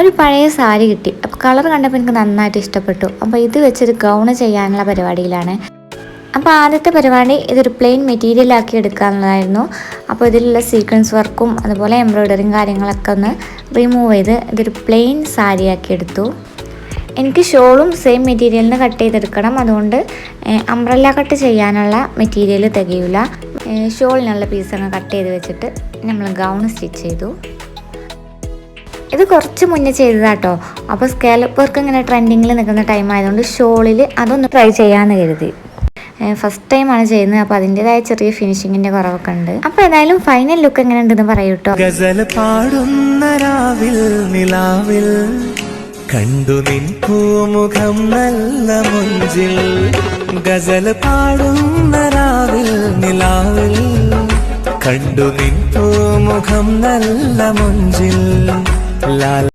ഒരു പഴയ സാരി കിട്ടി. അപ്പോൾ കളർ കണ്ടപ്പോൾ എനിക്ക് നന്നായിട്ട് ഇഷ്ടപ്പെട്ടു. അപ്പോൾ ഇത് വെച്ചൊരു ഗൗണ് ചെയ്യാനുള്ള പരിപാടിയിലാണ്. അപ്പോൾ ആദ്യത്തെ പരിപാടി ഇതൊരു പ്ലെയിൻ മെറ്റീരിയലാക്കി എടുക്കാനുള്ളതായിരുന്നു. അപ്പോൾ ഇതിലുള്ള സീക്വൻസ് വർക്കും അതുപോലെ എംബ്രോയ്ഡറിയും കാര്യങ്ങളൊക്കെ ഒന്ന് റിമൂവ് ചെയ്ത് ഇതൊരു പ്ലെയിൻ സാരിയാക്കി എടുത്തു. എനിക്ക് ഷോളും സെയിം മെറ്റീരിയലിന് കട്ട് ചെയ്തെടുക്കണം. അതുകൊണ്ട് അംബ്രല്ല കട്ട് ചെയ്യാനുള്ള മെറ്റീരിയൽ തികയില്ല. ഷോളിനുള്ള പീസൊക്കെ കട്ട് ചെയ്ത് വെച്ചിട്ട് നമ്മൾ ഗൗൺ സ്റ്റിച്ച് ചെയ്തു. ഇത് കുറച്ച് മുന്നേ ചെയ്തതാട്ടോ. അപ്പോൾ സ്കാലപ്പ് വർക്ക് ഇങ്ങനെ ട്രെൻഡിങ്ങിൽ നിൽക്കുന്ന ടൈം ആയതുകൊണ്ട് ഷോളിൽ അതൊന്ന് ട്രൈ ചെയ്യാമെന്ന് കരുതി. ഫസ്റ്റ് ടൈമാണ് ചെയ്യുന്നത്. അപ്പോൾ അതിൻ്റെതായ ചെറിയ ഫിനിഷിങ്ങിൻ്റെ കുറവൊക്കെ ഉണ്ട്. അപ്പോൾ ഏതായാലും ഫൈനൽ ലുക്ക് എങ്ങനെ ഉണ്ടെന്ന് പറയൂ കേട്ടോ. ഗസൽ പാടുന്ന രാവിൽ നിലാവിൽ കണ്ടു നിൻ പൂമുഖം നല്ല മുഞ്ചിൽ. ഗസൽ പാടുന്ന രാവിൽ നിലാവിൽ കണ്ടു നിൻ പൂമുഖം നല്ല മുഞ്ചിൽ. ലാൽ